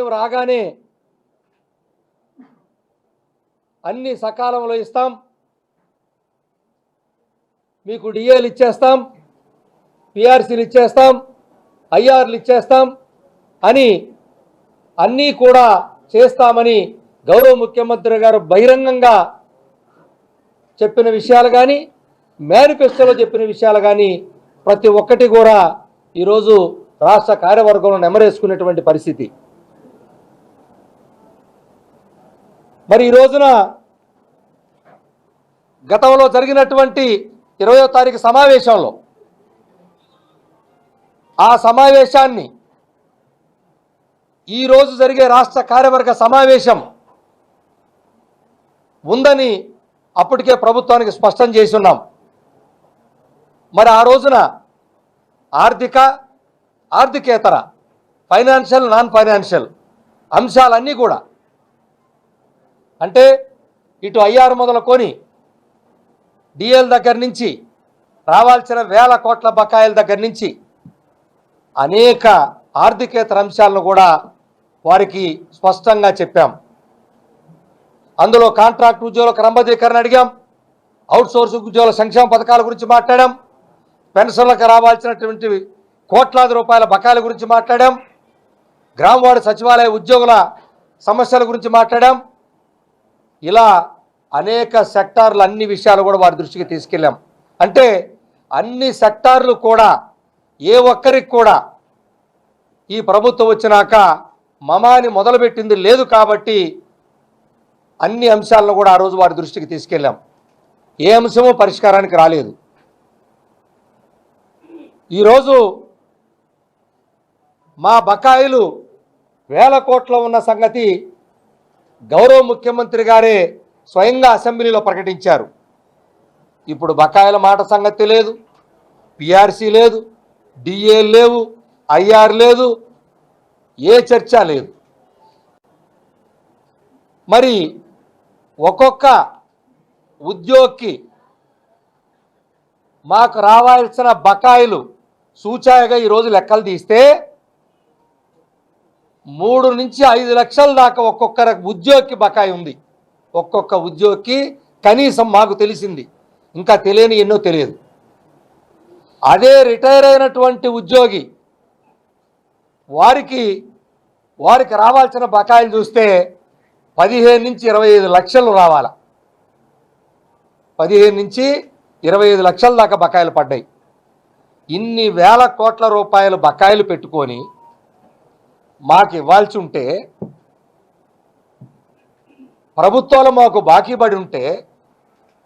మేము రాగానే అన్ని సకాలంలో ఇస్తాం, మీకు డిఏలు ఇచ్చేస్తాం, పిఆర్సీలు ఇచ్చేస్తాం, ఐఆర్లు ఇచ్చేస్తాం అని అన్నీ కూడా చేస్తామని గౌరవ ముఖ్యమంత్రి గారు బహిరంగంగా చెప్పిన విషయాలు కానీ మేనిఫెస్టోలో చెప్పిన విషయాలు కానీ ప్రతి ఒక్కటి కూడా ఈరోజు రాష్ట్ర కార్యవర్గంలో నెమరేసుకునేటువంటి పరిస్థితి. మరి ఈ రోజున గతంలో జరిగినటువంటి 20వ తారీఖు సమావేశంలో ఆ సమావేశాన్ని ఈరోజు జరిగే రాష్ట్ర కార్యవర్గ సమావేశం ఉందని అప్పటికే ప్రభుత్వానికి స్పష్టం చేస్తున్నాం. మరి ఆ రోజున ఆర్థికేతర ఫైనాన్షియల్ నాన్ ఫైనాన్షియల్ అంశాలన్నీ కూడా అంటే ఇటు ఐఆర్ మొదలుకొని డిఎల్ దగ్గర నుంచి రావాల్సిన వేల కోట్ల బకాయిల దగ్గర నుంచి అనేక ఆర్థికేతర అంశాలను కూడా వారికి స్పష్టంగా చెప్పాం. అందులో కాంట్రాక్ట్ ఉద్యోగుల క్రమబద్ధీకరణ అడిగాం, అవుట్సోర్స్ ఉద్యోగుల సంక్షేమ పథకాల గురించి మాట్లాడాం, పెన్షన్లకు రావాల్సినటువంటి కోట్లాది రూపాయల బకాయిల గురించి మాట్లాడాం, గ్రామవార్డు సచివాలయ ఉద్యోగుల సమస్యల గురించి మాట్లాడాం. ఇలా అనేక సెక్టార్లు అన్ని విషయాలు కూడా వారి దృష్టికి తీసుకెళ్ళాం. అంటే అన్ని సెక్టార్లు కూడా ఏ ఒక్కరికి కూడా ఈ ప్రభుత్వం వచ్చినాక మమాని మొదలుపెట్టింది లేదు కాబట్టి అన్ని అంశాలను కూడా ఆ రోజు వారి దృష్టికి తీసుకెళ్ళాం. ఏ అంశమూ పరిష్కారానికి రాలేదు. ఈరోజు మా బకాయిలు వేల కోట్ల ఉన్న సంగతి గౌరవ ముఖ్యమంత్రి గారే స్వయంగా అసెంబ్లీలో ప్రకటించారు. ఇప్పుడు బకాయిల మాట సంగతి లేదు, పిఆర్సీ లేదు, డిఏ లేవు, ఐఆర్ లేదు, ఏ చర్చ లేదు. మరి ఒక్కొక్క ఉద్యోగికి మాకు రావాల్సిన బకాయిలు సూచాయగా ఈరోజు లెక్కలు తీస్తే 3 నుంచి 5 లక్షల దాకా ఒక్కొక్క ఉద్యోగికి బకాయి ఉంది. ఒక్కొక్క ఉద్యోగికి కనీసం మాకు తెలిసింది, ఇంకా తెలియని ఎన్నో తెలియదు. అదే రిటైర్ అయినటువంటి ఉద్యోగి వారికి రావాల్సిన బకాయిలు చూస్తే 15 నుంచి 25 లక్షలు రావాల. 15 నుంచి 25 లక్షల దాకా బకాయిలు పడ్డాయి. ఇన్ని వేల కోట్ల రూపాయలు బకాయిలు పెట్టుకొని మాకు ఇవ్వాల్సి ఉంటే, ప్రభుత్వాలు మాకు బాకీ పడి ఉంటే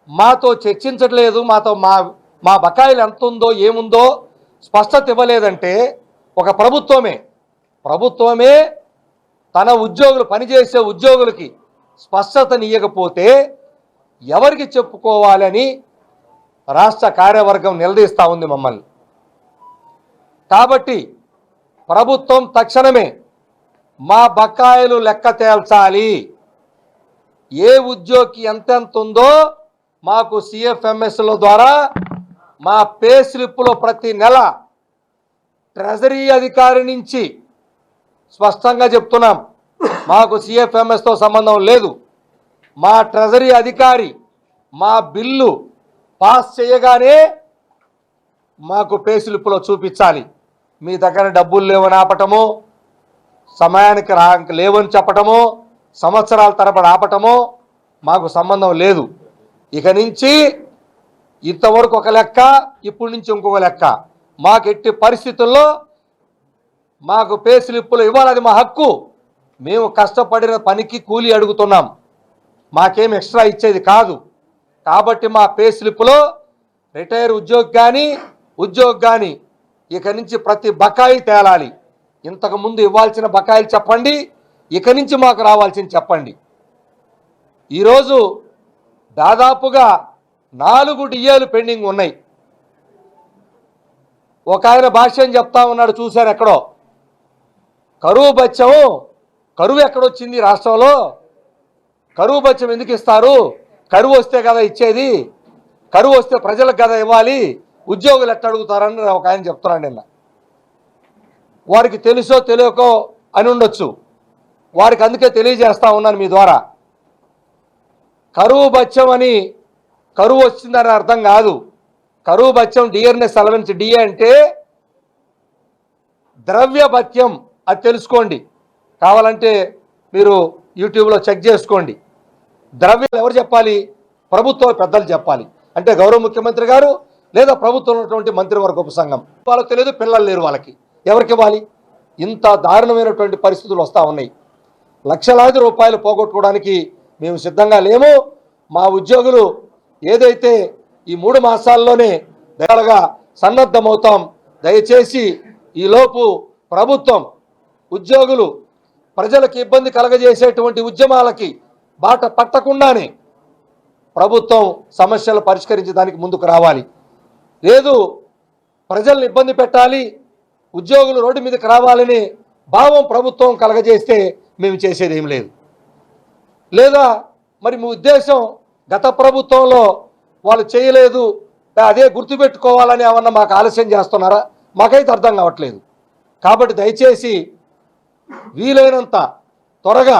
మాతో చర్చించట్లేదు, మాతో మా బకాయిలు ఎంత ఉందో ఏముందో స్పష్టత ఇవ్వలేదంటే ఒక ప్రభుత్వమే తన ఉద్యోగులు పనిచేసే ఉద్యోగులకి స్పష్టతనియకపోతే ఎవరికి చెప్పుకోవాలని రాష్ట్ర కార్యవర్గం నిలదీస్తూ ఉంది మమ్మల్ని. కాబట్టి ప్రభుత్వం తక్షణమే మా బకాయిలు లెక్క తేల్చాలి. ఏ ఉద్యోగికి ఎంతెంత ఉందో మాకు సిఎఫ్ఎంఎస్ల ద్వారా మా పే స్లిప్పులో ప్రతి నెల ట్రెజరీ అధికారి నుంచి స్పష్టంగా చెప్తున్నాం, మాకు సిఎఫ్ఎంఎస్తో సంబంధం లేదు. మా ట్రెజరీ అధికారి మా బిల్లు పాస్ చేయగానే మాకు పే స్లిప్పులో చూపించాలి. మీ దగ్గర డబ్బులు లేవని ఆపటము, సమయానికి లేవని చెప్పటము, సంవత్సరాల తరబడి ఆపటము మాకు సంబంధం లేదు. ఇక నుంచి ఇంతవరకు ఒక లెక్క, ఇప్పటి నుంచి ఇంకొక లెక్క. మాకు ఎట్టి పరిస్థితుల్లో మాకు పే స్లిప్పులు ఇవ్వాలి, అది మా హక్కు. మేము కష్టపడిన పనికి కూలీ అడుగుతున్నాం, మాకేం ఎక్స్ట్రా ఇచ్చేది కాదు. కాబట్టి మా పే స్లిప్పులో రిటైర్ ఉద్యోగి కానీ ఇక నుంచి ప్రతి బకాయి తేలాలి. ఇంతకుముందు ఇవ్వాల్సిన బకాయిలు చెప్పండి, ఇక నుంచి మాకు రావాల్సింది చెప్పండి. ఈరోజు దాదాపుగా 4 డిఏలు పెండింగ్ ఉన్నాయి. ఒక ఆయన భాష్యం చెప్తా ఉన్నాడు, చూశాను ఎక్కడో. కరువు ఎక్కడొచ్చింది రాష్ట్రంలో? కరువు బత్యం ఎందుకు ఇస్తారు? కరువు వస్తే కదా ఇచ్చేది, కరువు వస్తే ప్రజలకు కదా ఇవ్వాలి, ఉద్యోగులు ఎట్ట అడుగుతారని ఒక ఆయన చెప్తున్నాడు నిన్న. వారికి తెలుసో తెలియకో అని ఉండొచ్చు, వారికి అందుకే తెలియజేస్తా ఉన్నాను మీ ద్వారా. కరువు బత్యం అని కరువు వచ్చిందని అర్థం కాదు. కరువు బత్యం డియర్నెస్ అలవెన్స్, డిఏ అంటే ద్రవ్య భత్యం, అది తెలుసుకోండి. కావాలంటే మీరు యూట్యూబ్లో చెక్ చేసుకోండి. ద్రవ్యం ఎవరు చెప్పాలి? ప్రభుత్వ పెద్దలు చెప్పాలి. అంటే గౌరవ ముఖ్యమంత్రి గారు లేదా ప్రభుత్వం ఉన్నటువంటి మంత్రివర్గ ఉపసంఘం. వాళ్ళకి తెలియదు, పిల్లలు లేరు, వాళ్ళకి ఎవరికి ఇవ్వాలి? ఇంత దారుణమైనటువంటి పరిస్థితులు వస్తూ ఉన్నాయి. లక్షలాది రూపాయలు పోగొట్టుకోవడానికి మేము సిద్ధంగా లేము. మా ఉద్యోగులు ఏదైతే ఈ 3 మాసాల్లోనే దయాలుగా సన్నద్ధమవుతాం. దయచేసి ఈలోపు ప్రభుత్వం ఉద్యోగులు ప్రజలకు ఇబ్బంది కలగజేసేటువంటి ఉద్యమాలకి బాట పట్టకుండానే ప్రభుత్వం సమస్యలు పరిష్కరించడానికి ముందుకు రావాలి. లేదు ప్రజల్ని ఇబ్బంది పెట్టాలి, ఉద్యోగులు రోడ్డు మీదకి రావాలని భావం ప్రభుత్వం కలగజేస్తే మేము చేసేది ఏం లేదు. లేదా మరి మీ ఉద్దేశం గత ప్రభుత్వంలో వాళ్ళు చేయలేదు, అదే గుర్తుపెట్టుకోవాలని ఏమన్నా మాకు ఆలస్యం చేస్తున్నారా? మాకైతే అర్థం కావట్లేదు. కాబట్టి దయచేసి వీలైనంత త్వరగా